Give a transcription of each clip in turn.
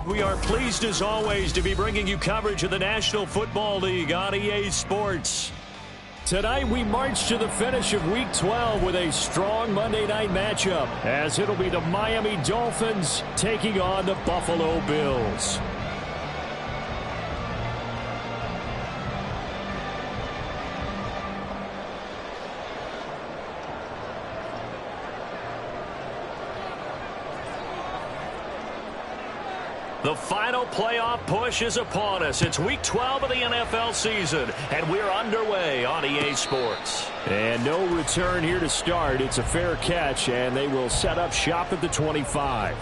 We are pleased, as always, to be bringing you coverage of the National Football League on EA Sports. Tonight, we march to the finish of Week 12 with a strong Monday night matchup, as it'll be the Miami Dolphins taking on the Buffalo Bills. The final playoff push is upon us. It's Week 12 of the NFL season, and we're underway on EA Sports. And no return here to start. It's a fair catch, and they will set up shop at the 25.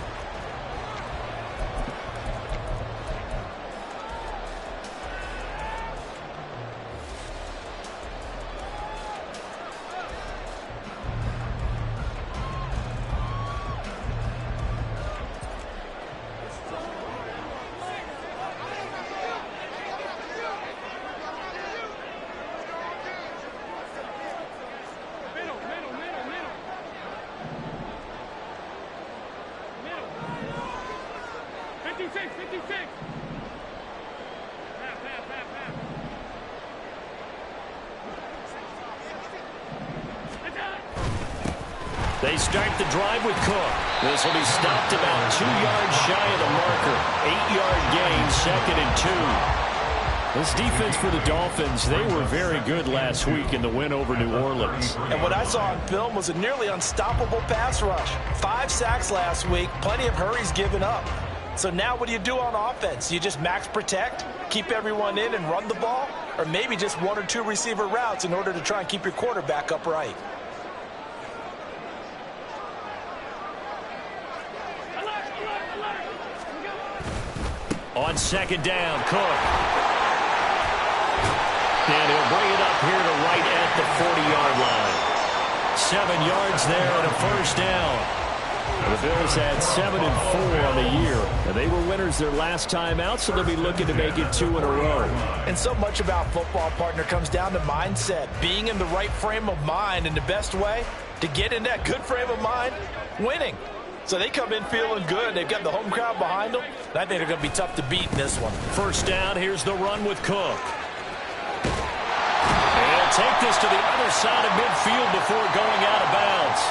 They start the drive with Cook. This will be stopped about 2 yards shy of the marker. 8-yard gain, 2nd and 2. This defense for the Dolphins, they were very good last week in the win over New Orleans. And what I saw on film was a nearly unstoppable pass rush. 5 sacks last week, plenty of hurries given up. So now what do you do on offense? You just max protect, keep everyone in and run the ball? Or maybe just 1 or 2 receiver routes in order to try and keep your quarterback upright? On 2nd down, Cook. And he'll bring it up here to right at the 40-yard line. 7 yards there and a first down. The Bills had 7-4 on the year. And they were winners their last time out, so they'll be looking to make it 2 in a row. And so much about football, partner, comes down to mindset. Being in the right frame of mind, and the best way to get in that good frame of mind, winning. So they come in feeling good. They've got the home crowd behind them. And I think they're going to be tough to beat in this one. First down, here's the run with Cook. And he'll take this to the other side of midfield before going out of bounds.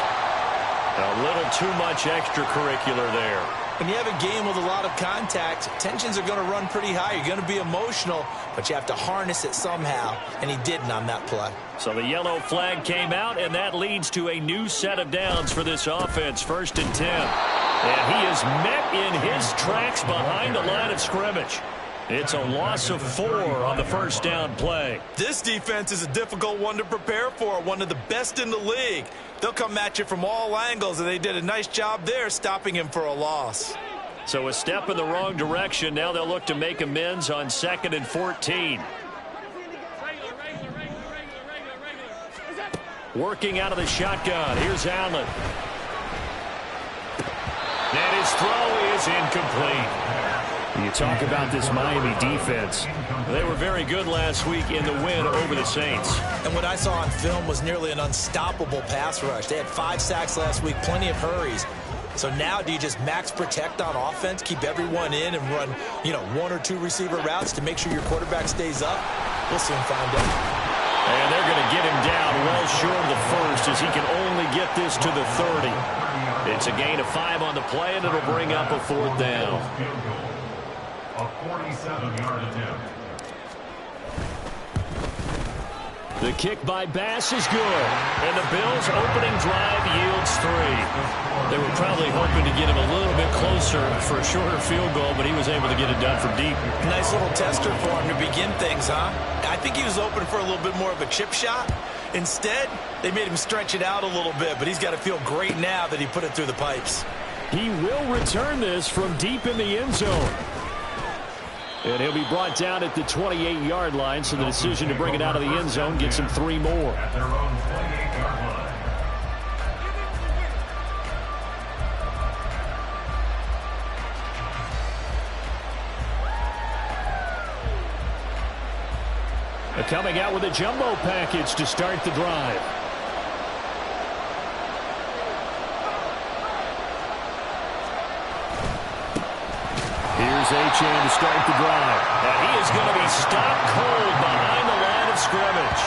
A little too much extracurricular there. When you have a game with a lot of contact, tensions are going to run pretty high. You're going to be emotional, but you have to harness it somehow, and he didn't on that play. So the yellow flag came out, and that leads to a new set of downs for this offense, 1st and 10. And he is met in his tracks behind the line of scrimmage. It's a loss of 4 on the first down play. This defense is a difficult one to prepare for, one of the best in the league. They'll come at you from all angles, and they did a nice job there stopping him for a loss. So a step in the wrong direction. Now they'll look to make amends on 2nd and 14. Working out of the shotgun. Here's Allen. And his throw is incomplete. You talk about this Miami defense. They were very good last week in the win over the Saints. And what I saw on film was nearly an unstoppable pass rush. They had 5 sacks last week, plenty of hurries. So now do you just max protect on offense, keep everyone in and run, 1 or 2 receiver routes to make sure your quarterback stays up? We'll soon find out. And they're going to get him down well short of the first as he can only get this to the 30. It's a gain of 5 on the play, and it'll bring up a 4th down. A 47-yard attempt. The kick by Bass is good, and the Bills' opening drive yields 3. They were probably hoping to get him a little bit closer for a shorter field goal, but he was able to get it done from deep. Nice little tester for him to begin things, huh? I think he was open for a little bit more of a chip shot. Instead, they made him stretch it out a little bit, but he's got to feel great now that he put it through the pipes. He will return this from deep in the end zone. And he'll be brought down at the 28-yard line, so the decision to bring it out of the end zone gets him 3 more. Coming out with a jumbo package to start the drive. Here's Achane to start the drive. And he is going to be stopped cold behind the line of scrimmage.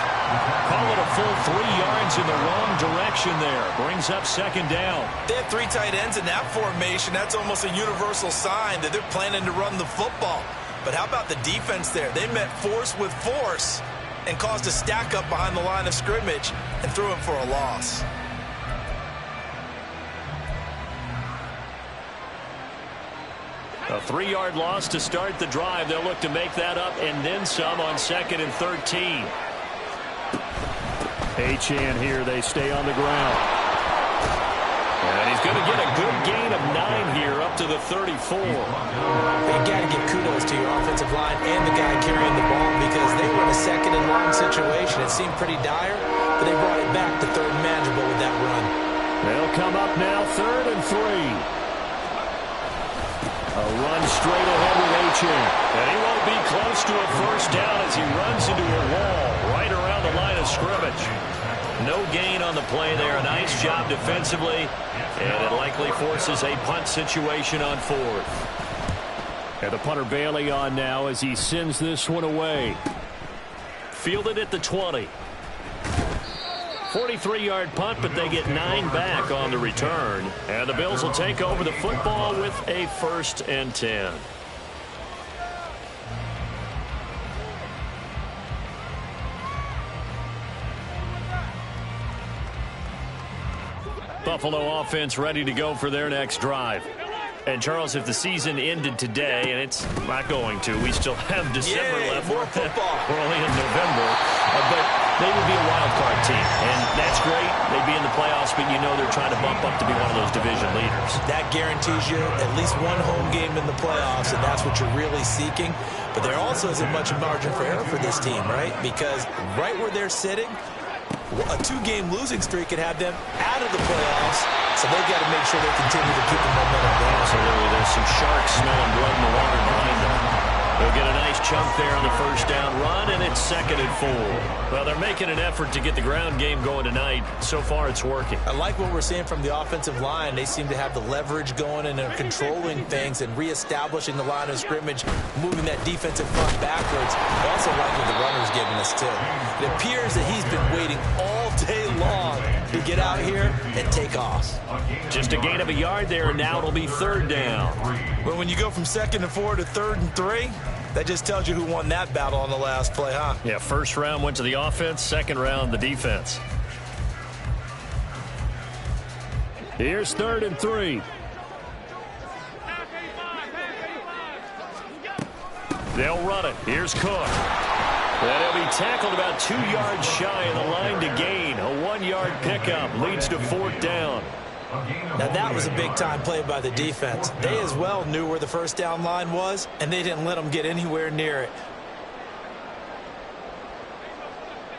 Call it a full 3 yards in the wrong direction there. Brings up second down. They have 3 tight ends in that formation. That's almost a universal sign that they're planning to run the football. But how about the defense there? They met force with force and caused a stack up behind the line of scrimmage and threw him for a loss. A 3-yard loss to start the drive. They'll look to make that up and then some on 2nd and 13. Achane here. They stay on the ground. And he's going to get a good gain of 9 here up to the 34. You got to give kudos to your offensive line and the guy carrying the ball because they were in a 2nd and long situation. It seemed pretty dire, but they brought it back to 3rd and manageable with that run. They'll come up now 3rd and 3. A run straight ahead with Achane. And he won't be close to a first down as he runs into a wall right around the line of scrimmage. No gain on the play there. A nice job defensively. And it likely forces a punt situation on 4th. And the punter Bailey on now as he sends this one away. Fielded at the 20. 43-yard punt, but they get 9 back on the return. And the Bills will take over the football with a 1st and 10. Buffalo offense ready to go for their next drive. And, Charles, if the season ended today, and it's not going to, we still have December left. More football. We're only in November. But they would be a wild card team. And that's great. They'd be in the playoffs, but you know they're trying to bump up to be one of those division leaders. That guarantees you at least 1 home game in the playoffs, and that's what you're really seeking. But there also isn't much margin for error for this team, right? Because right where they're sitting, a 2-game losing streak could have them out of the playoffs, so they've got to make sure they continue to keep the momentum going. Absolutely. There's some sharks smelling blood in the water behind them. They'll get a nice chunk there on the first down run, and it's 2nd and 4. Well, they're making an effort to get the ground game going tonight. So far, it's working. I like what we're seeing from the offensive line. They seem to have the leverage going, and they're controlling things and reestablishing the line of scrimmage, moving that defensive front backwards. I also like what the runner's giving us, too. It appears that he's been waiting all day long to get out here and take off. Just a gain of a yard there, and now it'll be 3rd down. Well, when you go from 2nd and 4 to 3rd and 3, that just tells you who won that battle on the last play, huh? Yeah, 1st round went to the offense, 2nd round the defense. Here's 3rd and 3. They'll run it. Here's Cook. And he'll be tackled about 2 yards shy of the line to gain. A 1-yard pickup leads to 4th down. Now that was a big-time play by the defense. They as well knew where the first down line was, and they didn't let them get anywhere near it.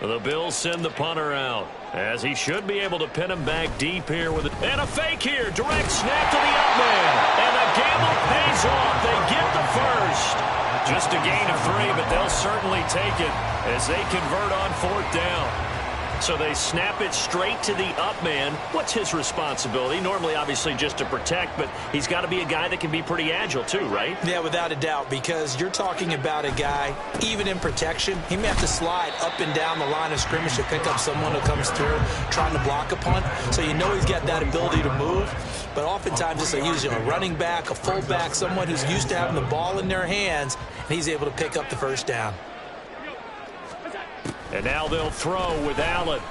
The Bills send the punter out, as he should be able to pin him back deep here with it. And a fake here. Direct snap to the up man. And the gamble pays off. They get the first. Just a gain of 3, but they'll certainly take it as they convert on 4th down. So they snap it straight to the up man. What's his responsibility? Normally, obviously, just to protect, but he's got to be a guy that can be pretty agile too, right? Yeah, without a doubt, because you're talking about a guy, even in protection, he may have to slide up and down the line of scrimmage to pick up someone who comes through trying to block a punt. So you know he's got that ability to move, but oftentimes it's usually a running back, a fullback, someone who's used to having the ball in their hands, and he's able to pick up the first down. And now they'll throw with Allen.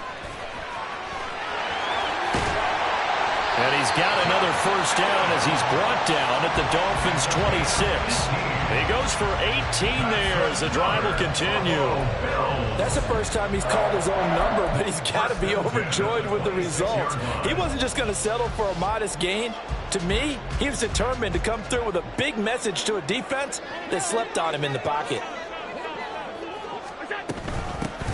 And he's got another first down as he's brought down at the Dolphins' 26. He goes for 18 there as the drive will continue. That's the first time he's called his own number, but he's got to be overjoyed with the results. He wasn't just going to settle for a modest gain. To me, he was determined to come through with a big message to a defense that slept on him in the pocket.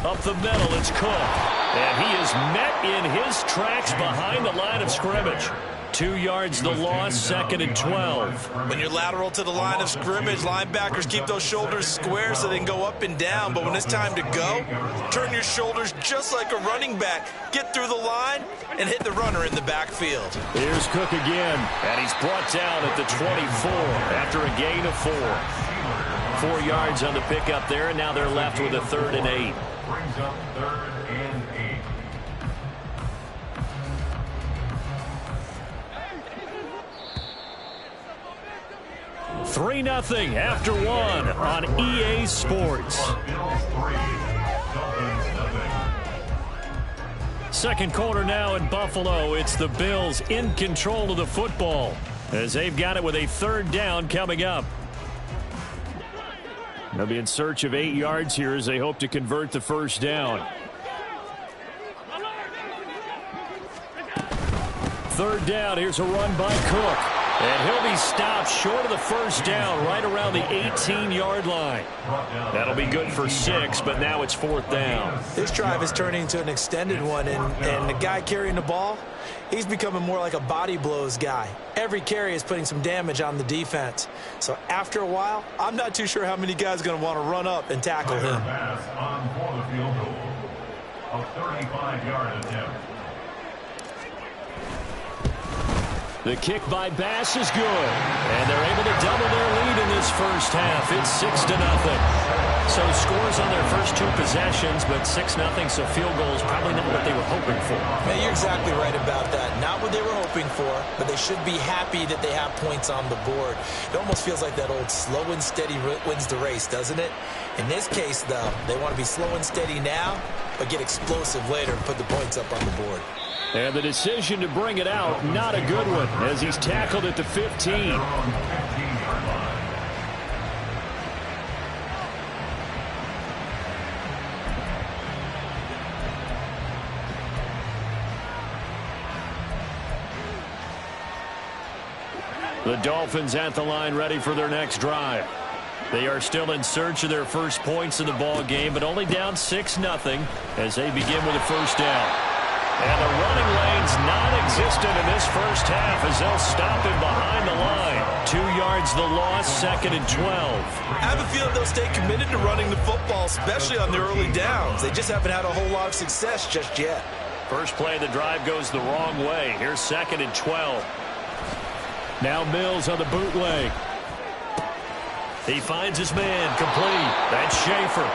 Up the middle, it's Cook. And he is met in his tracks behind the line of scrimmage. 2 yards the loss, 2nd and 12. When you're lateral to the line of scrimmage, linebackers keep those shoulders square so they can go up and down. But when it's time to go, turn your shoulders just like a running back. Get through the line and hit the runner in the backfield. Here's Cook again, and he's brought down at the 24 after a gain of 4. 4 yards on the pickup there, and now they're left with a 3rd and 8. Brings up 3rd and 8. 3-0 after 1 on EA Sports. Second quarter now in Buffalo. It's the Bills in control of the football as they've got it with a 3rd down coming up. They'll be in search of 8 yards here as they hope to convert the first down. 3rd down. Here's a run by Cook. And he'll be stopped short of the first down right around the 18-yard line. That'll be good for 6, but now it's 4th down. This drive is turning into an extended one, and the guy carrying the ball, he's becoming more like a body blows guy. Every carry is putting some damage on the defense. So after a while, I'm not too sure how many guys are going to want to run up and tackle him. Pass on for the field goal. A 35-yard attempt. The kick by Bass is good, and they're able to double their lead in this first half. It's 6-0. So scores on their first 2 possessions, but 6-0, so field goal is probably not what they were hoping for. Yeah, you're exactly right about that. Not what they were hoping for, but they should be happy that they have points on the board. It almost feels like that old slow and steady wins the race, doesn't it? In this case, though, they want to be slow and steady now, but get explosive later and put the points up on the board. And the decision to bring it out, not a good one, as he's tackled at the 15. The Dolphins at the line, ready for their next drive. They are still in search of their first points in the ball game, but only down 6-0 as they begin with a first down. And the running lane's non-existent in this first half as they'll stop him behind the line. 2 yards the loss, 2nd and 12. I have a feeling they'll stay committed to running the football, especially on the early downs. They just haven't had a whole lot of success just yet. First play of the drive goes the wrong way. Here's 2nd and 12. Now Mills on the bootleg. He finds his man complete. That's Schaefer.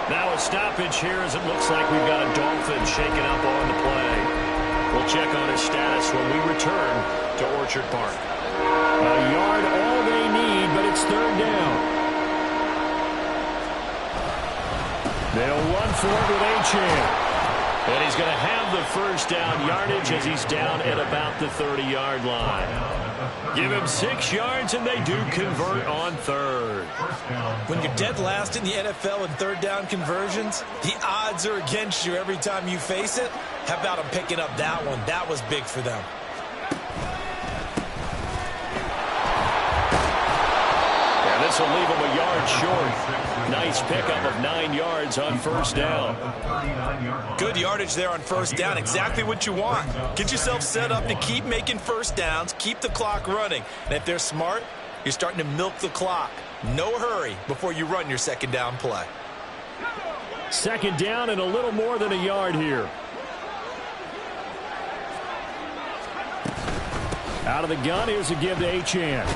Now a stoppage here as it looks like we've got a Dolphin shaken up on the play. We'll check on his status when we return to Orchard Park. A yard all they need, but it's 3rd down. They'll run for it with Achane. And he's going to have the first down yardage as he's down at about the 30-yard line. Give him 6 yards, and they do convert on 3rd. When you're dead last in the NFL in 3rd down conversions, the odds are against you every time you face it. How about them picking up that one? That was big for them. Yeah, this will leave him a yard short. Nice pickup of 9 yards on first down. Good yardage there on first down. Exactly what you want. Get yourself set up to keep making first downs, keep the clock running. And if they're smart, you're starting to milk the clock. No hurry before you run your 2nd down play. 2nd down and a little more than a yard here. Out of the gun, here's a give to Achane.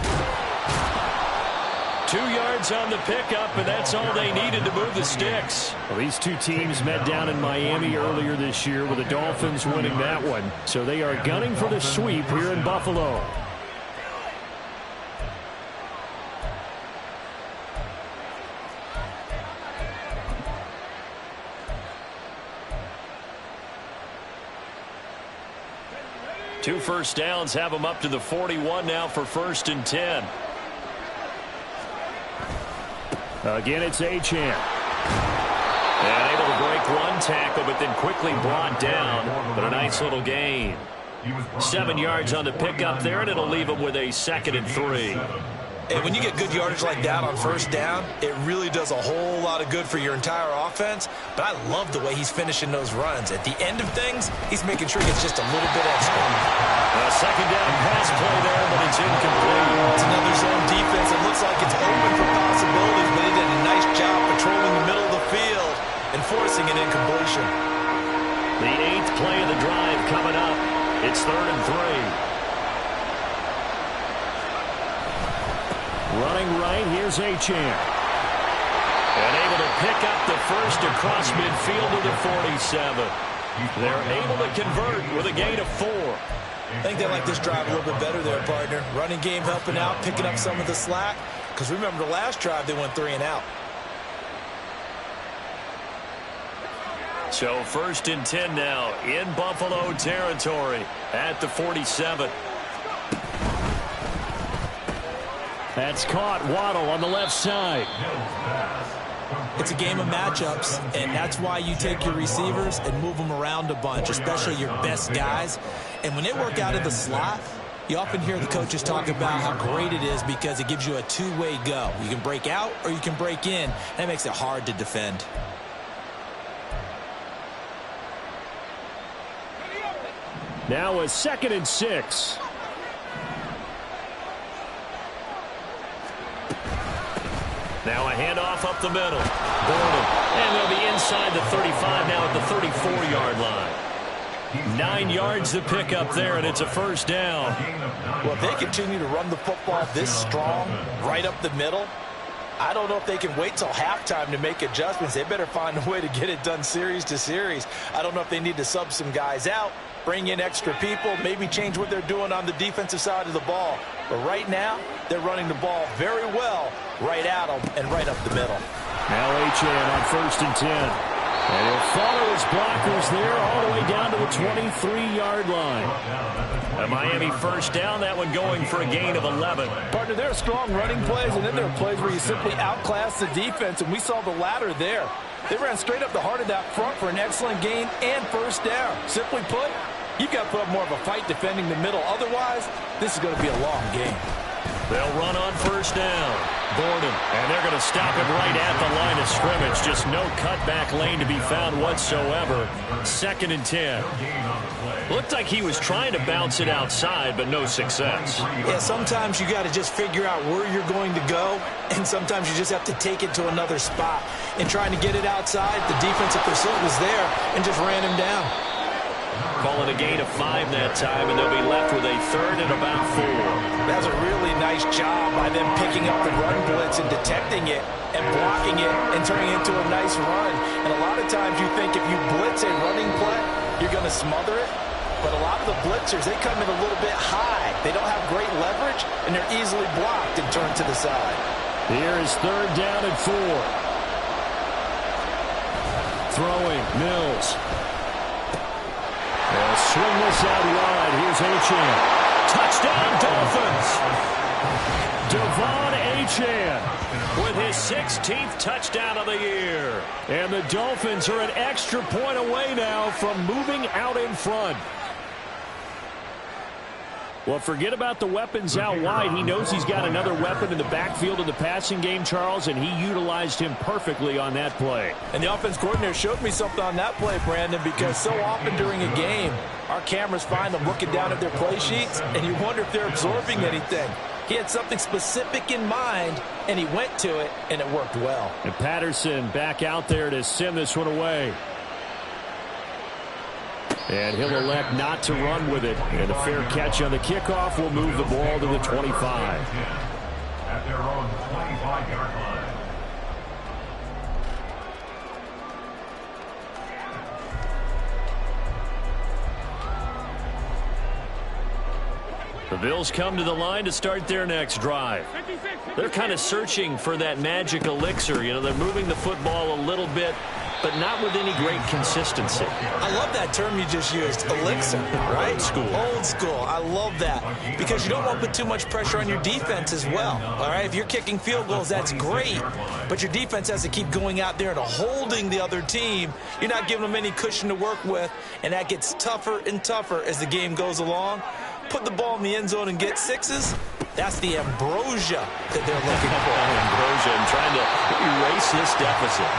2 yards on the pickup, and that's all they needed to move the sticks. Well, these two teams met down in Miami earlier this year with the Dolphins winning that one. So they are gunning for the sweep here in Buffalo. 2 first downs have them up to the 41 now for 1st and 10. Again, it's Achane. And able to break one tackle, but then quickly brought down. But a nice little gain. 7 yards on the pickup there, and it'll leave him with a 2nd and 3. And when you get good yardage like that on 1st down, it really does a whole lot of good for your entire offense. But I love the way he's finishing those runs. At the end of things, he's making sure he gets just a little bit extra. A 2nd down pass play there, but it's incomplete. It's another zone defense. It looks like it's open for possibilities, but he did a nice job patrolling the middle of the field and forcing an incompletion. The 8th play of the drive coming up. It's 3rd and 3. Running right, here's Achane. And able to pick up the first across midfield to the 47. They're able to convert with a gain of 4. I think they like this drive a little bit better there, partner. Running game helping out, picking up some of the slack. Because remember, the last drive, they went 3 and out. So 1st and 10 now in Buffalo territory at the 47. That's caught. Waddle on the left side. It's a game of matchups, and that's why you take your receivers and move them around a bunch, especially your best guys. And when they work out of the slot, you often hear the coaches talk about how great it is because it gives you a two-way go. You can break out or you can break in. That makes it hard to defend. Now a 2nd and 6. Now a handoff up the middle. Gordon. And they'll be inside the 35 now at the 34-yard line. 9 yards to pick up there, and it's a 1st down. Well, if they continue to run the football this strong, right up the middle, I don't know if they can wait till halftime to make adjustments. They better find a way to get it done series to series. I don't know if they need to sub some guys out, bring in extra people, maybe change what they're doing on the defensive side of the ball. But right now, they're running the ball very well right at them and right up the middle. Now Achane on 1st and 10. And he'll follow his blockers there all the way down to the 23-yard line. A Miami 1st down, that one going for a gain of 11. Partner, there are strong running plays, and then there are plays where you simply outclass the defense, and we saw the latter there. They ran straight up the heart of that front for an excellent gain and 1st down. Simply put, you've got to put up more of a fight defending the middle. Otherwise, this is going to be a long game. They'll run on 1st down. Gordon, and they're going to stop him right at the line of scrimmage. Just no cutback lane to be found whatsoever. 2nd and 10. Looked like he was trying to bounce it outside, but no success. Yeah, sometimes you got to just figure out where you're going to go, and sometimes you just have to take it to another spot. And trying to get it outside, the defensive pursuit was there and just ran him down. Calling a gain of 5 that time, and they'll be left with a 3rd and about 4. That's a really nice job by them picking up the run blitz and detecting it and blocking it and turning it into a nice run. And a lot of times you think if you blitz a running play, you're going to smother it. But a lot of the blitzers, they come in a little bit high. They don't have great leverage, and they're easily blocked and turned to the side. Here is 3rd down and 4. Throwing, Mills. They'll swing this out wide. Here's Achane. Touchdown, Dolphins. Devon Achane with his 16th touchdown of the year. And the Dolphins are an extra point away now from moving out in front. Well, forget about the weapons out wide. He knows he's got another weapon in the backfield in the passing game, Charles, and he utilized him perfectly on that play. And the offense coordinator showed me something on that play, Brandon, because so often during a game, our cameras find them looking down at their play sheets, and you wonder if they're absorbing anything. He had something specific in mind, and he went to it, and it worked well. And Patterson back out there to send this one away. And he'll elect not to run with it. And a fair catch on the kickoff will move the ball to the 25. At their own 25-yard line. The Bills come to the line to start their next drive. They're kind of searching for that magic elixir. You know, they're moving the football a little bit but not with any great consistency. I love that term you just used, elixir, right? Old school. Old school. I love that because you don't want to put too much pressure on your defense as well. All right, if you're kicking field goals, that's great, but your defense has to keep going out there and holding the other team. You're not giving them any cushion to work with, and that gets tougher and tougher as the game goes along. Put the ball in the end zone and get sixes. That's the ambrosia that they're looking for. Ambrosia and trying to erase this deficit.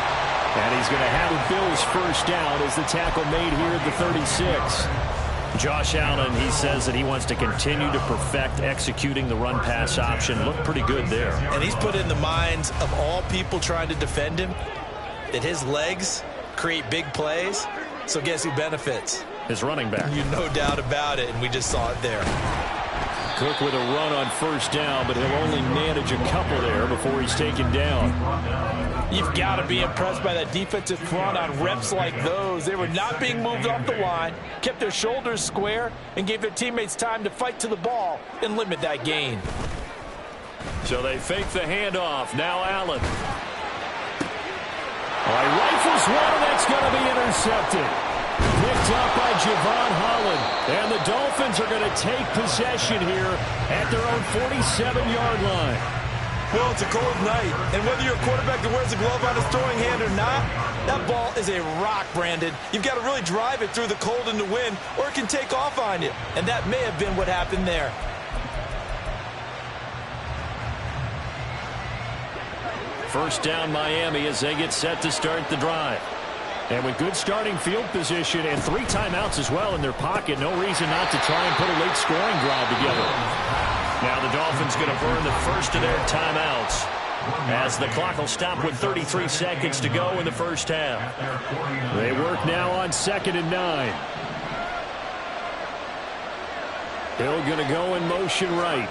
And he's going to have a Bills first down as the tackle made here at the 36. Josh Allen, he says that he wants to continue to perfect executing the run-pass option. Looked pretty good there. And he's put in the minds of all people trying to defend him that his legs create big plays. So guess who benefits? His running back. You no doubt about it, and we just saw it there. Cook with a run on first down, but he'll only manage a couple there before he's taken down. You've got to be impressed by that defensive front on reps like those. They were not being moved off the line, kept their shoulders square, and gave their teammates time to fight to the ball and limit that gain. So they fake the handoff. Now Allen. Rifles one, and that's going to be intercepted. Picked up by Javon Holland. And the Dolphins are going to take possession here at their own 47-yard line. Well, it's a cold night, and whether you're a quarterback that wears a glove on his throwing hand or not, that ball is a rock, Brandon. You've got to really drive it through the cold and the wind, or it can take off on you. And that may have been what happened there. First down Miami as they get set to start the drive. And with good starting field position and 3 timeouts as well in their pocket, no reason not to try and put a late scoring drive together. Now the Dolphins going to burn the first of their timeouts as the clock will stop with 33 seconds to go in the first half. They work now on 2nd and 9. Hill going to go in motion right.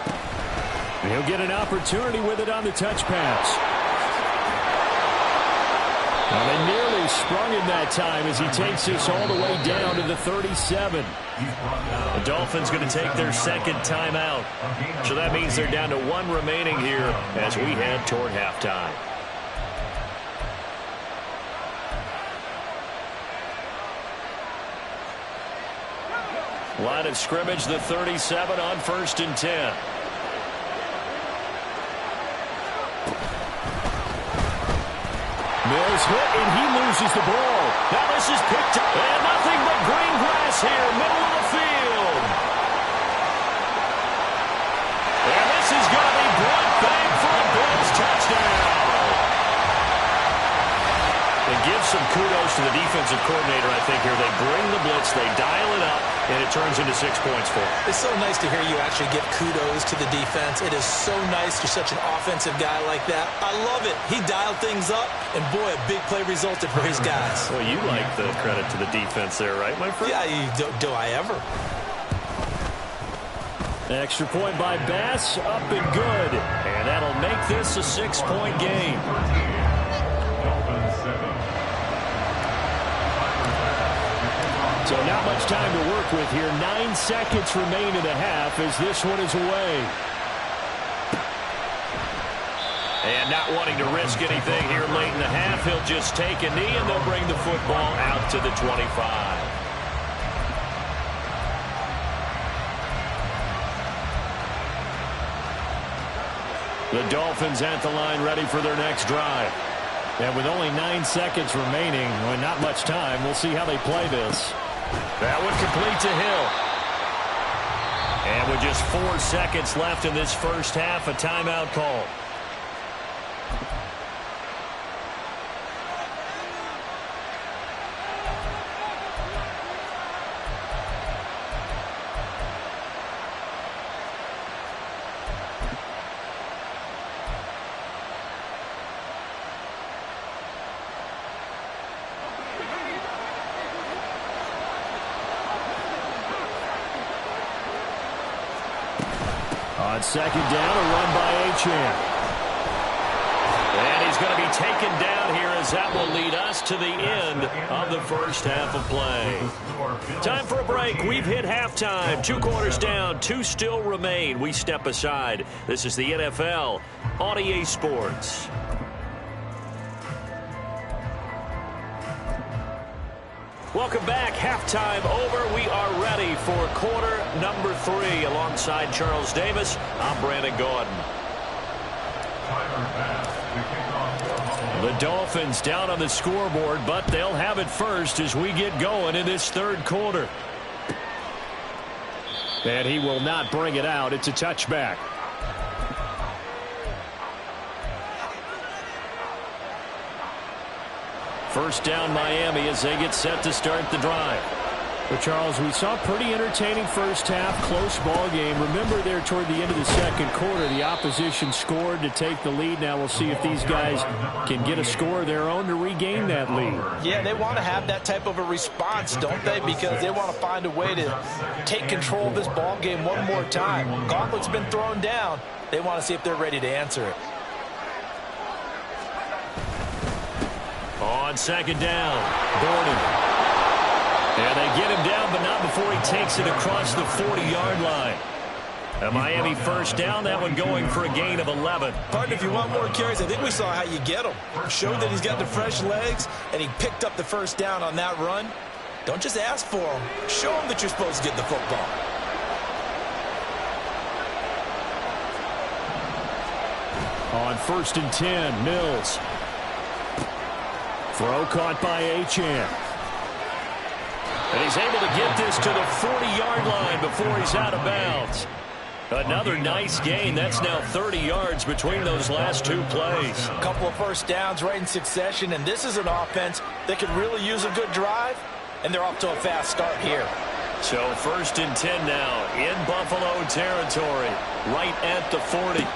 And he'll get an opportunity with it on the touch pass. Well, they nearly sprung him that time as he takes this all the way down to the 37. The Dolphins going to take their second timeout. So that means they're down to 1 remaining here as we head toward halftime. Line of scrimmage, the 37 on 1st and 10. Mills hit, and he loses the ball. Now this is picked up, and nothing but green grass here, middle of the field. And this is going to be brought back for a Bills touchdown. And give some kudos to the defensive coordinator, I think, here. They bring the blitz, they dial it up, and it turns into 6 points for them. It's so nice to hear you actually give kudos to the defense. It is so nice. You're such an offensive guy like that. I love it. He dialed things up, and boy, a big play resulted for his guys. Well, you like the credit to the defense there, right, my friend? Yeah, do I ever? Extra point by Bass, up and good. And that'll make this a 6-point game. So not much time to work with here. 9 seconds remain in the half as this one is away. And not wanting to risk anything here late in the half, he'll just take a knee and they'll bring the football out to the 25. The Dolphins at the line ready for their next drive. And with only 9 seconds remaining, well, not much time, we'll see how they play this. That one complete to Hill. And with just 4 seconds left in this first half, a timeout call. On second down, a run by Achane. And he's going to be taken down here as that will lead us to the end of the first half of play. Time for a break. We've hit halftime. 2 quarters down, 2 still remain. We step aside. This is the NFL on EA Sports. Welcome back. Halftime over. We are ready for quarter number 3. Alongside Charles Davis, I'm Brandon Gaudin. The Dolphins down on the scoreboard, but they'll have it first as we get going in this third quarter. And he will not bring it out. It's a touchback. First down Miami as they get set to start the drive. Well, Charles, we saw a pretty entertaining first half, close ball game. Remember there toward the end of the second quarter, the opposition scored to take the lead. Now we'll see if these guys can get a score of their own to regain that lead. Yeah, they want to have that type of a response, don't they? Because they want to find a way to take control of this ball game one more time. Gauntlet's been thrown down. They want to see if they're ready to answer it. On second down, Gordon. And they get him down, but not before he takes it across the 40-yard line. A Miami first down, that one going for a gain of 11. Partner, if you want more carries, I think we saw how you get him. Showed that he's got the fresh legs, and he picked up the first down on that run. Don't just ask for him. Show him that you're supposed to get the football. On 1st and 10, Mills. Throw caught by Achane. And he's able to get this to the 40-yard line before he's out of bounds. Another nice gain. That's now 30 yards between those last two plays. A couple of first downs right in succession, and this is an offense that could really use a good drive, and they're off to a fast start here. So 1st and 10 now in Buffalo territory, right at the 40.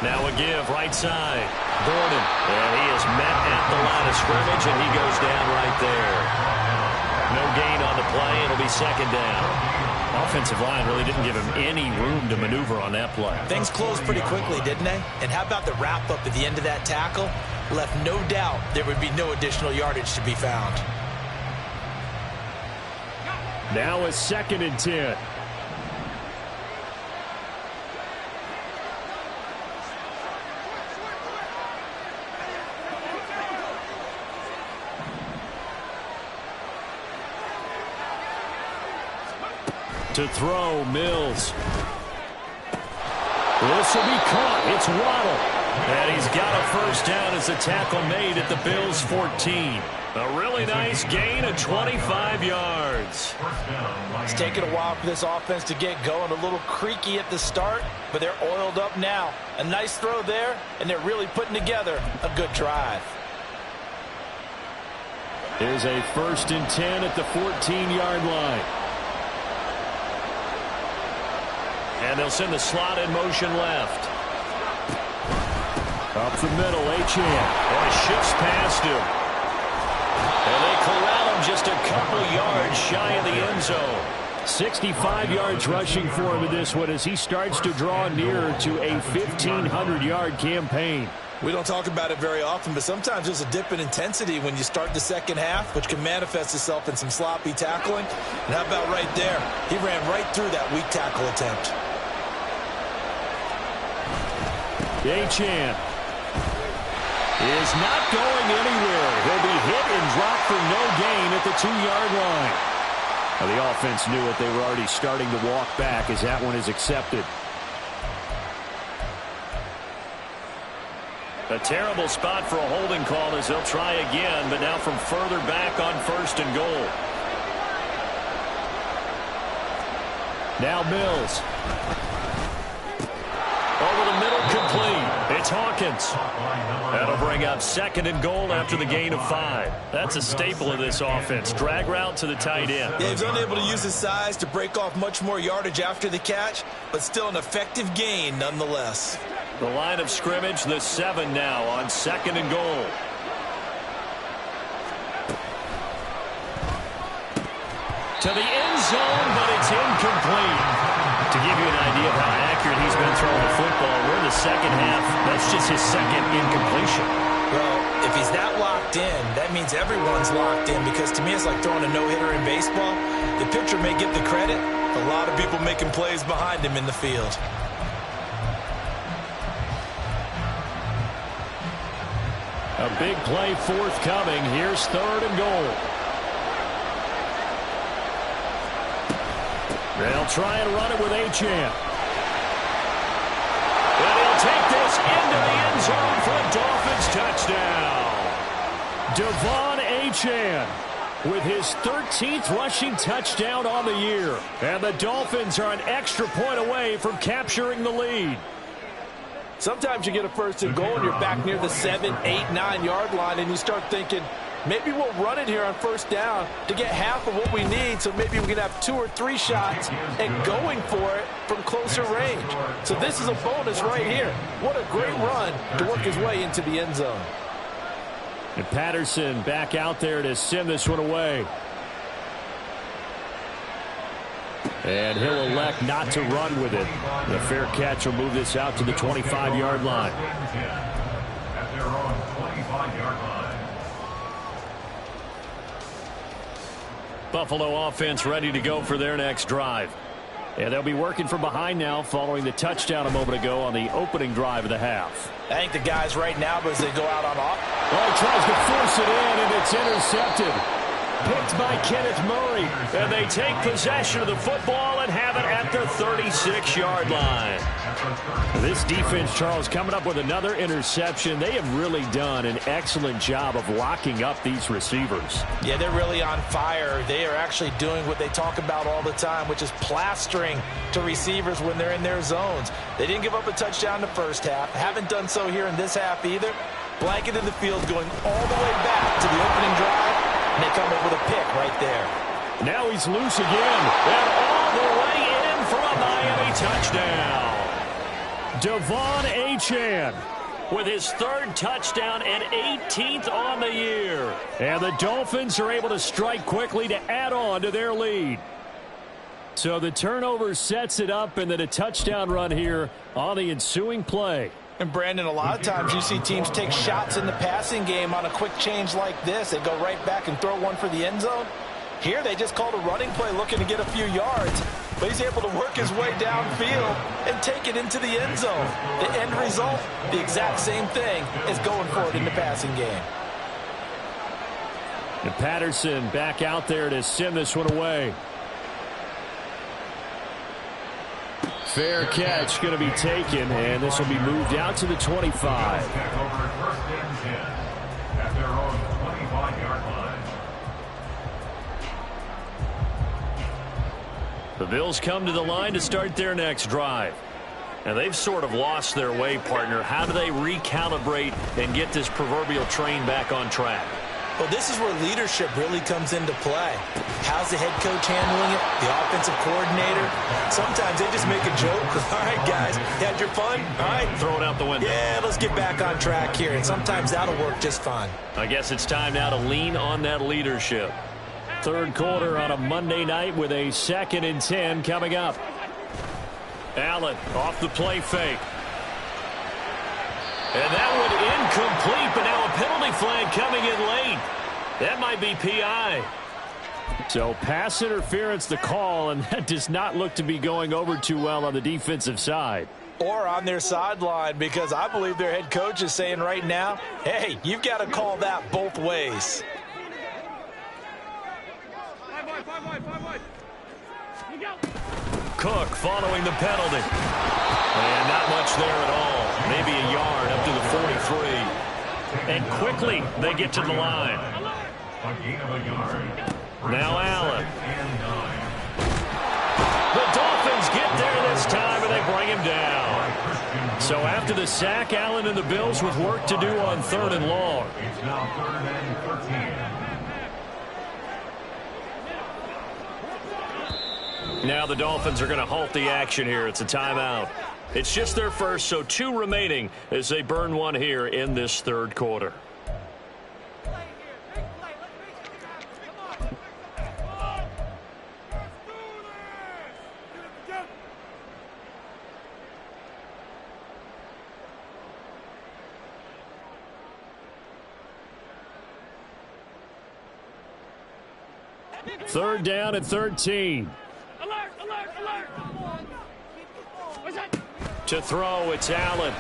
Now a give right side. Gordon. And he is met at the line of scrimmage, and he goes down right there. No gain on the play. It'll be second down. Offensive line really didn't give him any room to maneuver on that play. Things closed pretty quickly, didn't they? And how about the wrap-up at the end of that tackle? Left no doubt there would be no additional yardage to be found. Now a 2nd and 10. To throw, Mills. This will be caught. It's Waddle. And he's got a first down as the tackle made at the Bills' 14. A really nice gain of 25 yards. It's taken a while for this offense to get going. A little creaky at the start, but they're oiled up now. A nice throw there, and they're really putting together a good drive. Here's a 1st and 10 at the 14-yard line. And they'll send the slot in motion left. Up the middle, Achane. And it shifts past him. And they corral him just a couple yards shy of the end zone. 65 yards rushing for him in this one as he starts to draw nearer to a 1,500-yard campaign. We don't talk about it very often, but sometimes there's a dip in intensity when you start the second half, which can manifest itself in some sloppy tackling. And how about right there? He ran right through that weak tackle attempt. Achane is not going anywhere. He'll be hit and dropped for no gain at the 2-yard line. Now, the offense knew it. They were already starting to walk back as that one is accepted. A terrible spot for a holding call as they'll try again, but now from further back on 1st and goal. Now Mills. Over the middle, complete. It's Hawkins. That'll bring up 2nd and goal after the gain of 5. That's a staple of this offense. Drag route to the tight end. Yeah, he's unable to use his size to break off much more yardage after the catch, but still an effective gain nonetheless. The line of scrimmage, the 7 now on 2nd and goal. To the end zone, but it's incomplete. To give you an idea of how accurate he's been throwing the football, we're in the second half. That's just his 2nd incompletion. Well, if he's that locked in, that means everyone's locked in, because to me it's like throwing a no-hitter in baseball. The pitcher may get the credit, a lot of people making plays behind him in the field. A big play forthcoming. Here's 3rd and goal. They'll try and run it with Achane. And he'll take this into the end zone for a Dolphins touchdown. De'Von Achane with his 13th rushing touchdown on the year. And the Dolphins are an extra point away from capturing the lead. Sometimes you get a first and goal and you're back near the 7, 8, 9 yard line and you start thinking, maybe we'll run it here on first down to get half of what we need, so maybe we can have 2 or 3 shots and going for it from closer range. So this is a bonus right here. What a great run to work his way into the end zone. And Patterson back out there to send this one away. And he'll elect not to run with it. The fair catch will move this out to the 25-yard line. At their own 25-yard line. Buffalo offense ready to go for their next drive. And they'll be working from behind now following the touchdown a moment ago on the opening drive of the half. I think the guys right now, as they go out on off. Oh, he tries to force it in, and it's intercepted. Picked by Kenneth Murray. And they take possession of the football and have it at their 36-yard line. This defense, Charles, coming up with another interception. They have really done an excellent job of locking up these receivers. Yeah, they're really on fire. They are actually doing what they talk about all the time, which is plastering to receivers when they're in their zones. They didn't give up a touchdown in the first half. Haven't done so here in this half either. Blanketed the field going all the way back to the opening drive. And they come up with a pick right there. Now he's loose again. And all the way in for a Miami touchdown. De'Von Achane with his 3rd touchdown and 18th on the year. And the Dolphins are able to strike quickly to add on to their lead. So the turnover sets it up, and then a touchdown run here on the ensuing play. And Brandon, a lot of times you see teams take shots in the passing game on a quick change like this. They go right back and throw one for the end zone. Here they just called a running play looking to get a few yards. But he's able to work his way downfield and take it into the end zone. The end result, the exact same thing as going for it in the passing game. And Patterson back out there to send this one away. Fair catch going to be taken, and this will be moved out to the 25. Back over first and 10 at their own 25-yard line. The Bills come to the line to start their next drive. And they've sort of lost their way, partner. How do they recalibrate and get this proverbial train back on track? Well, this is where leadership really comes into play. How's the head coach handling it? The offensive coordinator? Sometimes they just make a joke. All right, guys, you had your fun? All right. Throw it out the window. Yeah, let's get back on track here. And sometimes that'll work just fine. I guess it's time now to lean on that leadership. 3rd quarter on a Monday night with a 2nd and 10 coming up. Allen off the play fake. And that one incomplete, but now a penalty flag coming in late. That might be PI. So pass interference the call, and that does not look to be going over too well on the defensive side. Or on their sideline, because I believe their head coach is saying right now, hey, you've got to call that both ways. Cook following the penalty. And not much there at all. Maybe a yard up to the 43. And quickly they get to the line. A gain of a yard. Now Allen. The Dolphins get there this time, and they bring him down. So after the sack, Allen and the Bills with work to do on 3rd and long. It's now 3rd and 13. Now the Dolphins are going to halt the action here. It's a timeout. It's just their first, so 2 remaining as they burn one here in this 3rd quarter. Third down at 13. To throw, it's Allen.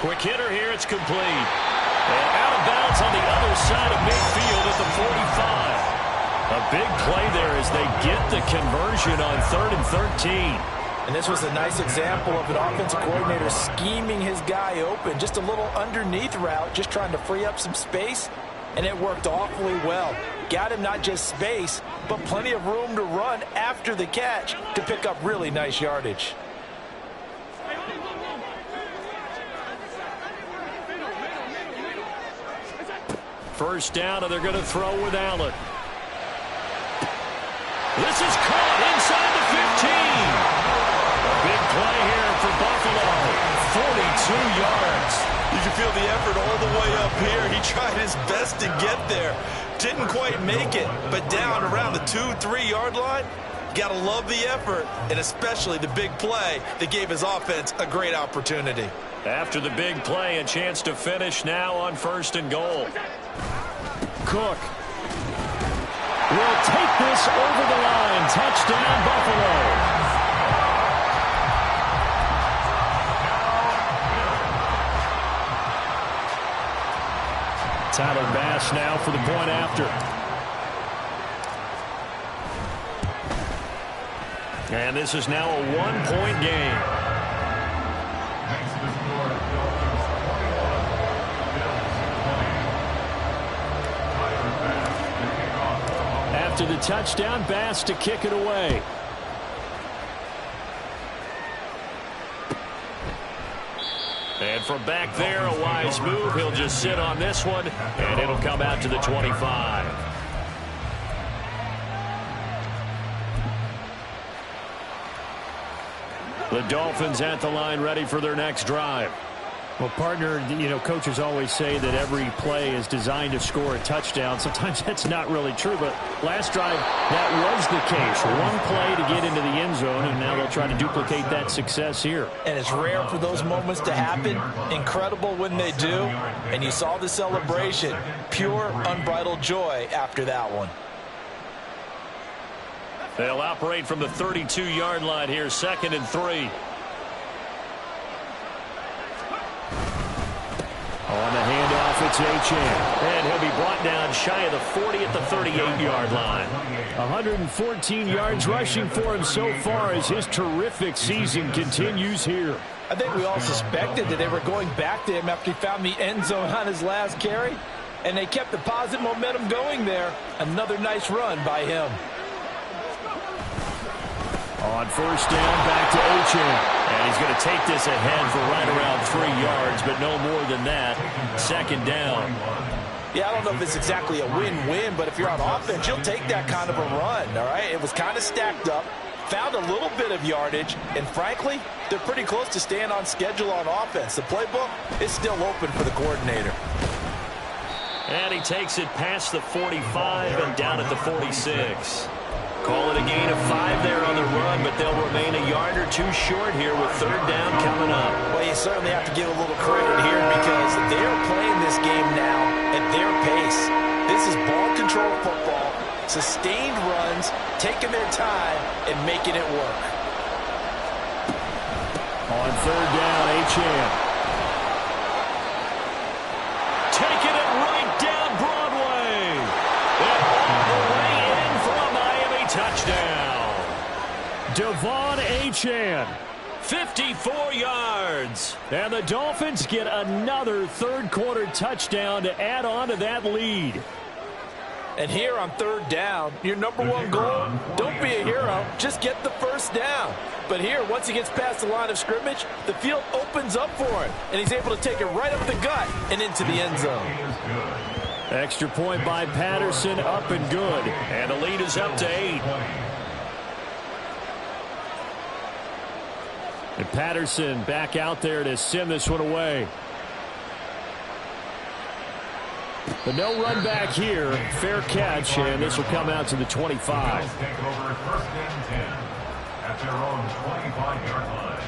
Quick hitter here, it's complete. And out of bounds on the other side of midfield at the 45. A big play there as they get the conversion on 3rd and 13. And this was a nice example of an offensive coordinator scheming his guy open. Just a little underneath route, just trying to free up some space, and it worked awfully well. Got him not just space, but plenty of room to run after the catch to pick up really nice yardage. First down, and they're going to throw with Allen. This is caught inside the 15. A big play here for Buffalo. 42 yards. You can feel the effort all the way up here. He tried his best to get there. Didn't quite make it, but down around the 2-3 yard line. Gotta love the effort, and especially the big play that gave his offense a great opportunity. After the big play, a chance to finish now on 1st and goal. Cook will take this over the line. Touchdown, Buffalo. Tyler Bass now for the point after. And this is now a 1-point game. After the touchdown, Bass to kick it away. And from back there, a wise move. He'll just sit on this one, and it'll come out to the 25. The Dolphins at the line ready for their next drive. Well, partner, coaches always say that every play is designed to score a touchdown. Sometimes that's not really true, but last drive, that was the case. One play to get into the end zone, and now they'll try to duplicate that success here. And it's rare for those moments to happen. Incredible when they do. And you saw the celebration. Pure, unbridled joy after that one. They'll operate from the 32-yard line here, 2nd and 3. On the handoff, it's Achane. And he'll be brought down shy of the 40 at the 38-yard line. 114 yards rushing for him so far as his terrific season continues here. I think we all suspected that they were going back to him after he found the end zone on his last carry. And they kept the positive momentum going there. Another nice run by him. On 1st down, back to Achane. And he's going to take this ahead for right around 3 yards, but no more than that. 2nd down. Yeah, I don't know if it's exactly a win-win, but if you're on offense, you'll take that kind of a run, all right? It was kind of stacked up, found a little bit of yardage, and frankly, they're pretty close to staying on schedule on offense. The playbook is still open for the coordinator. And he takes it past the 45 and down at the 46. Call it a gain of 5 there on the run, but they'll remain a yard or two short here with 3rd down coming up. Well, you certainly have to give a little credit here because they're playing this game now at their pace. This is ball control football, sustained runs, taking their time and making it work. On 3rd down, Achane. Taking it right down Broadway. And all the way in for a Miami touchdown. Devon Achane, 54 yards. And the Dolphins get another 3rd quarter touchdown to add on to that lead. And here on 3rd down, your number one goal, don't be a hero, just get the 1st down. But here, once he gets past the line of scrimmage, the field opens up for him, and he's able to take it right up the gut and into the end zone. Extra point by Patterson, up and good. And the lead is up to 8. And Patterson back out there to send this one away. But no run back here. Fair catch, and this will come out to the 25. Take over 1st and 10 at their own 25-yard line.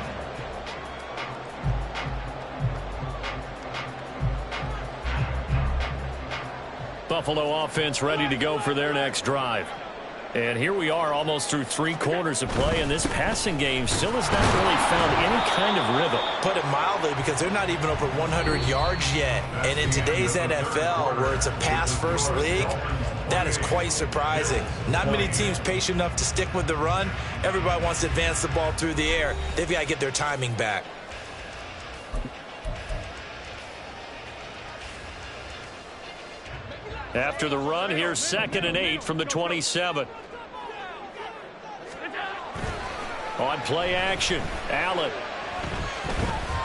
Buffalo offense ready to go for their next drive. And here we are almost through 3 quarters of play, and this passing game still has not really found any kind of rhythm. Put it mildly, because they're not even over 100 yards yet. And in today's NFL, where it's a pass-first league, That is quite surprising. Not many teams patient enough to stick with the run. Everybody wants to advance the ball through the air. They've got to get their timing back. After the run, here's 2nd and 8 from the 27. On play action, Allen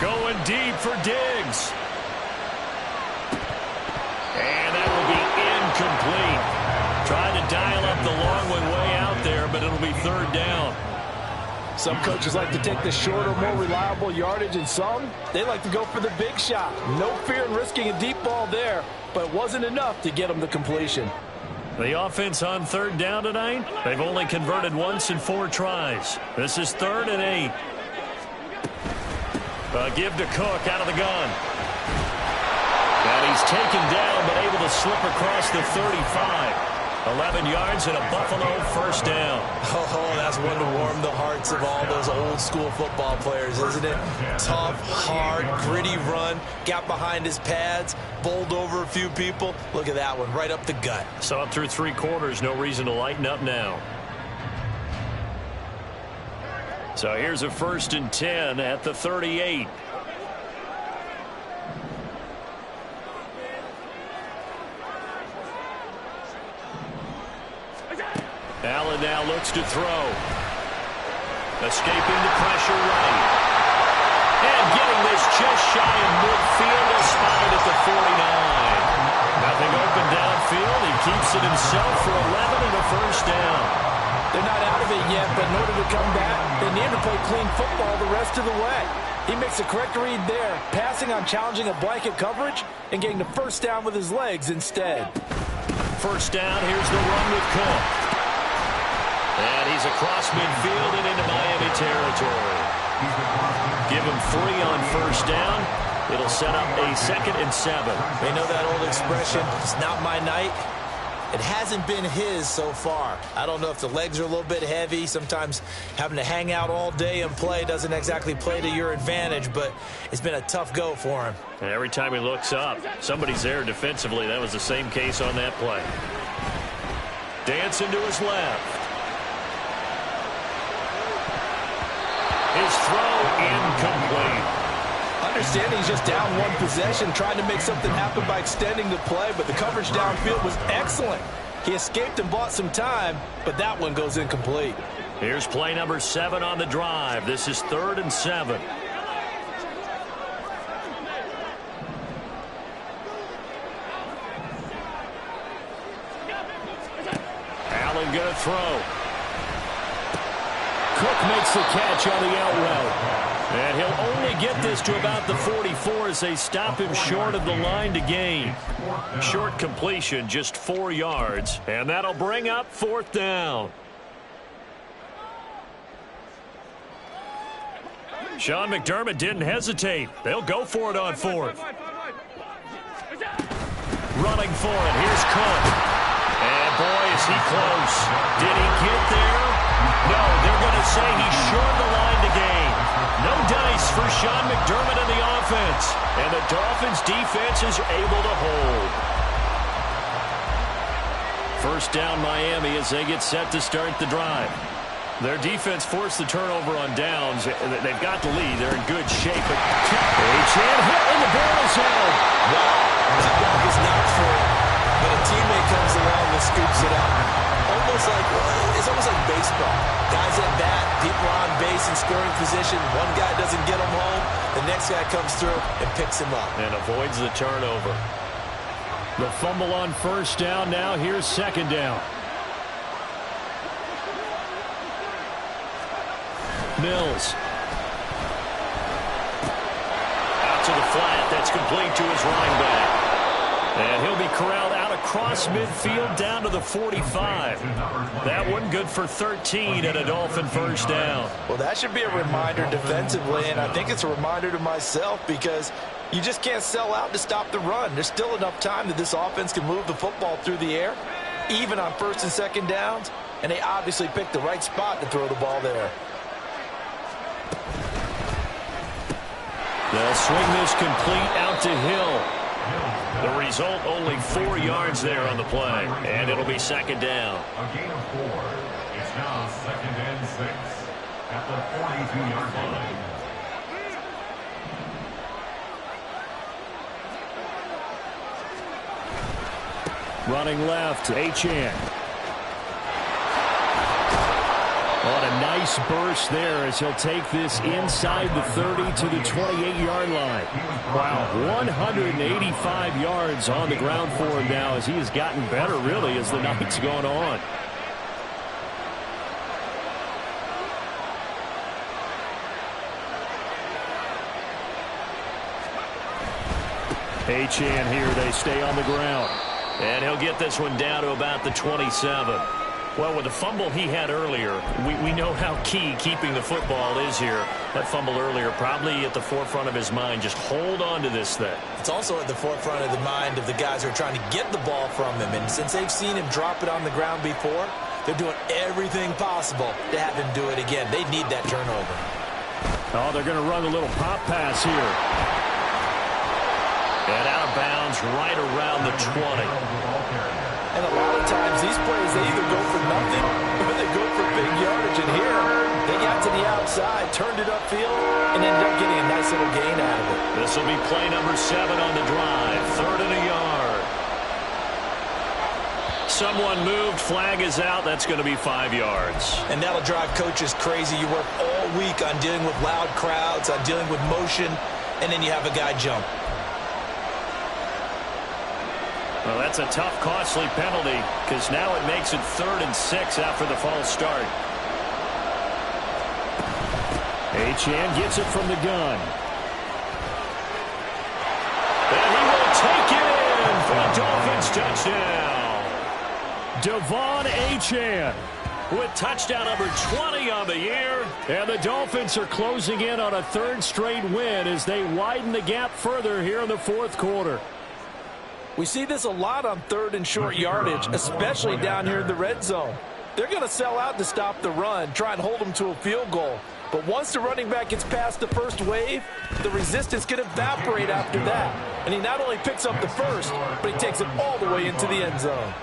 going deep for Diggs. And that will be incomplete. Trying to dial up the long one way out there, but it'll be 3rd down. Some coaches like to take the shorter, more reliable yardage, and some, they like to go for the big shot. No fear in risking a deep ball there, but it wasn't enough to get them to completion. The offense on 3rd down tonight, they've only converted once in 4 tries. This is 3rd and 8. Give to Cook out of the gun. And he's taken down, but able to slip across the 35. 11 yards and a Buffalo 1st down. Oh, that's one to warm the hearts of all those old school football players, isn't it? Tough, hard, gritty run, got behind his pads, bowled over a few people. Look at that one, right up the gut. So up through 3 quarters, no reason to lighten up now. So here's a 1st and 10 at the 38. Allen now looks to throw. Escaping the pressure right. And getting this just shy of midfield, a spot at the 49. Nothing open downfield. He keeps it himself for 11 and a 1st down. They're not out of it yet, but in order to come back, they need to play clean football the rest of the way. He makes a correct read there, passing on challenging a blanket coverage and getting the 1st down with his legs instead. 1st down, here's the run with Cook. And he's across midfield and into Miami territory. Give him 3 on 1st down. It'll set up a 2nd and 7. They know that old expression, it's not my night. It hasn't been his so far. I don't know if the legs are a little bit heavy. Sometimes having to hang out all day and play doesn't exactly play to your advantage, but it's been a tough go for him. And every time he looks up, somebody's there defensively. That was the same case on that play. Dancing to his left. His throw incomplete. Understanding he's just down 1 possession, trying to make something happen by extending the play, but the coverage downfield was excellent. He escaped and bought some time, but that one goes incomplete. Here's play number 7 on the drive. This is 3rd and 7. Allen gonna throw. Cook makes the catch on the out route. And he'll only get this to about the 44 as they stop him short of the line to gain. Short completion, just 4 yards. And that'll bring up 4th down. Sean McDermott didn't hesitate. They'll go for it on 4th. Running for it. Here's Cook. And boy, is he close. Did he get there? No, they're going to say he's short the line to gain. No dice for Sean McDermott in the offense. And the Dolphins defense is able to hold. 1st down Miami as they get set to start the drive. Their defense forced the turnover on downs. They've got the lead. They're in good shape. But Achane hit and the ball is held. Wow, that block is not full. But a teammate comes along and scoops it up. It's almost like baseball. Guys at bat, people on base in scoring position. One guy doesn't get him home. The next guy comes through and picks him up. And avoids the turnover. The fumble on 1st down. Now here's 2nd down. Mills. Out to the flat. That's complete to his running back. And he'll be corralled out across midfield down to the 45. That one good for 13 and a Dolphin 1st down. Well, that should be a reminder defensively, and I think it's a reminder to myself because you just can't sell out to stop the run. There's still enough time that this offense can move the football through the air, even on 1st and 2nd downs, and they obviously picked the right spot to throw the ball there. They'll swing this complete out to Hill. The result, only 4 yards there on the play, and it'll be second down. A gain of 4. It's now 2nd and 6 at the 42-yard line. Running left, Achane. On a nice burst there as he'll take this inside the 30 to the 28-yard line. Wow, 185 yards on the ground for him now as he has gotten better, really, as the night's gone on. Achane here, they stay on the ground. And he'll get this one down to about the 27. Well, with the fumble he had earlier, we know how key keeping the football is here. That fumble earlier probably at the forefront of his mind. Just hold on to this thing. It's also at the forefront of the mind of the guys who are trying to get the ball from him. And since they've seen him drop it on the ground before, they're doing everything possible to have him do it again. They need that turnover. Oh, they're going to run a little pop pass here. And out of bounds right around the 20. And a lot of times these plays, they either go for nothing or they go for big yardage. And here, they got to the outside, turned it upfield, and ended up getting a nice little gain out of it. This will be play number 7 on the drive. 3rd and a yard. Someone moved. Flag is out. That's going to be 5 yards. And that'll drive coaches crazy. You work all week on dealing with loud crowds, on dealing with motion, and then you have a guy jump. Well, that's a tough, costly penalty because now it makes it 3rd and 6 after the false start. Achane gets it from the gun. And he will take it in for a Dolphins touchdown. Devon Achane with touchdown number 20 on the year. And the Dolphins are closing in on a 3rd straight win as they widen the gap further here in the 4th quarter. We see this a lot on 3rd and short yardage, especially down here in the red zone. They're going to sell out to stop the run, try and hold them to a field goal. But once the running back gets past the first wave, the resistance can evaporate after that. And he not only picks up the first, but he takes it all the way into the end zone.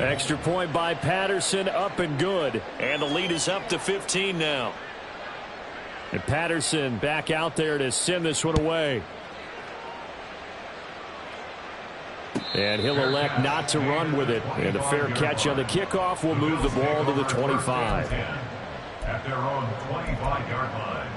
Extra point by Patterson, up and good. And the lead is up to 15 now. And Patterson back out there to send this one away. And he'll elect not to run with it. And a fair catch on the kickoff will move the ball to the 25. At their own 25-yard line.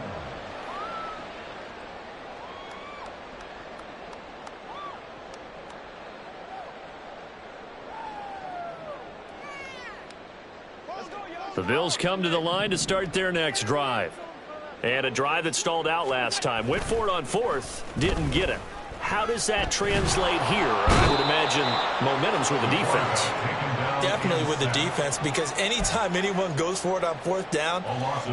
The Bills come to the line to start their next drive. And a drive that stalled out last time. Went for it on 4th, didn't get it. How does that translate here? I would imagine momentum's with the defense. Definitely with the defense, because anytime anyone goes for it on 4th down,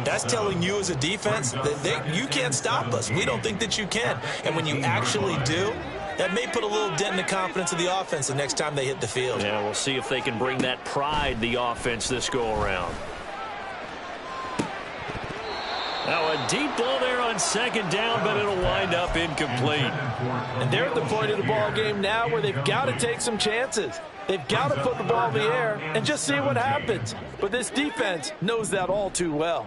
that's telling you as a defense that you can't stop us. We don't think that you can. And when you actually do, that may put a little dent in the confidence of the offense the next time they hit the field. Yeah, we'll see if they can bring that pride, the offense, this go-around. Now a deep ball there on 2nd down, but it'll wind up incomplete. And they're at the point of the ball game now where they've got to take some chances. They've got to put the ball in the air and just see what happens. But this defense knows that all too well.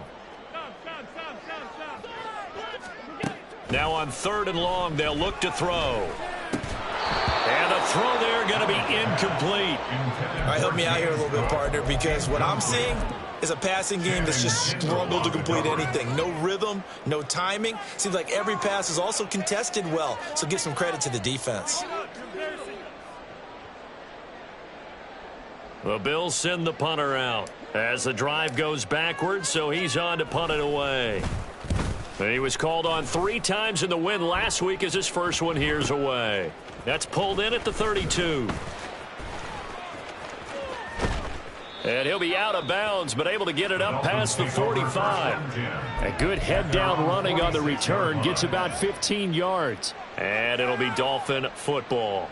Now on 3rd and long, they'll look to throw. And the throw there going to be incomplete. All right, help me out here a little bit, partner, because what I'm seeing is a passing game that's just struggled to complete anything. No rhythm, no timing. Seems like every pass is also contested well, so give some credit to the defense. The Bills send the punter out as the drive goes backwards, so he's on to punt it away. And he was called on 3 times in the win last week as his first one here's away. That's pulled in at the 32. And he'll be out of bounds, but able to get it up past the 45. A good head-down running on the return. Gets about 15 yards. And it'll be Dolphin football.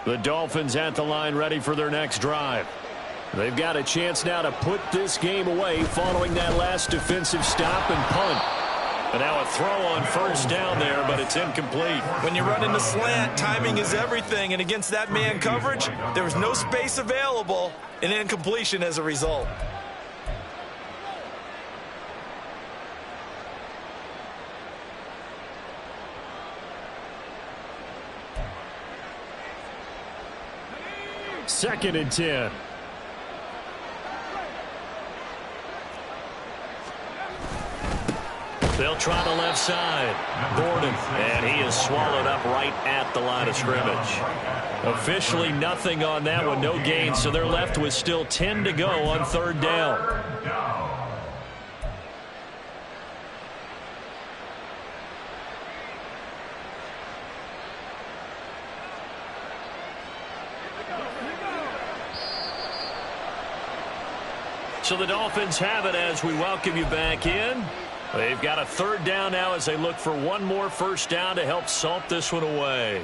The Dolphins at the line ready for their next drive. They've got a chance now to put this game away following that last defensive stop and punt. And now a throw on first down there, but it's incomplete. When you run into slant, timing is everything. And against that man coverage, there was no space available, and incompletion as a result. Second and 10. They'll try the left side. Gordon, and he is swallowed up right at the line of scrimmage. Officially nothing on that one, no gain, so they're left with still 10 to go on third down. So the Dolphins have it as we welcome you back in. They've got a third down now as they look for one more first down to help salt this one away.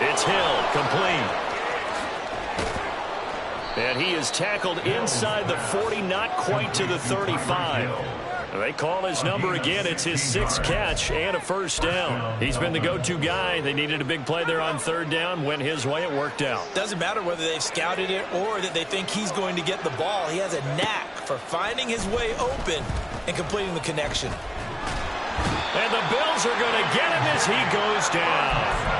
It's Hill, complete. And he is tackled inside the 40, not quite to the 35. They call his number again. It's his 6th catch and a first down. He's been the go-to guy. They needed a big play there on third down. Went his way. It worked out. Doesn't matter whether they've scouted it or that they think he's going to get the ball. He has a knack for finding his way open and completing the connection. And the Bills are going to get him as he goes down.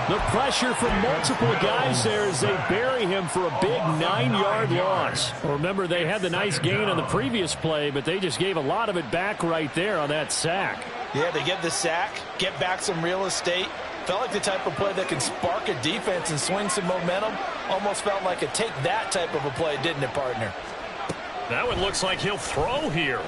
The pressure from multiple guys there as they bury him for a big 9-yard loss. Remember, they had the nice gain on the previous play, but they just gave a lot of it back right there on that sack. Yeah, they get the sack, get back some real estate. Felt like the type of play that can spark a defense and swing some momentum. Almost felt like a take that type of a play, didn't it, partner? That one looks like he'll throw here.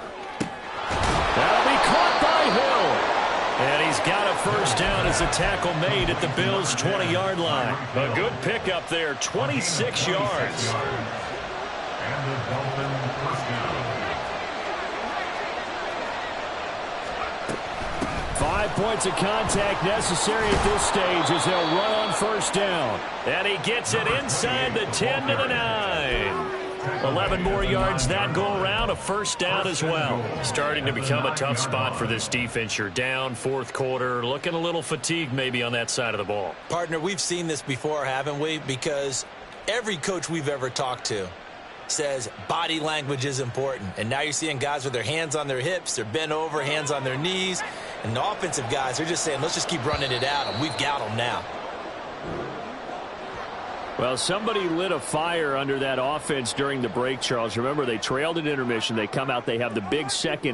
That'll be caught by Hill. And he's got a first down as the tackle made at the Bills' 20-yard line. A good pickup there, 26 yards. And the Dolphins first down. 5 points of contact necessary at this stage as they'll run on first down. And he gets it inside the 10 to the 9. 11 more yards that go around, a first down as well. Starting to become a tough spot for this defense. You're down fourth quarter, looking a little fatigued maybe on that side of the ball. Partner, we've seen this before, haven't we? Because every coach we've ever talked to says body language is important. And now you're seeing guys with their hands on their hips, they're bent over, hands on their knees. And the offensive guys, they're just saying, let's just keep running it at them. We've got them now. Well, somebody lit a fire under that offense during the break, Charles. Remember, they trailed at intermission. They come out, they have the big second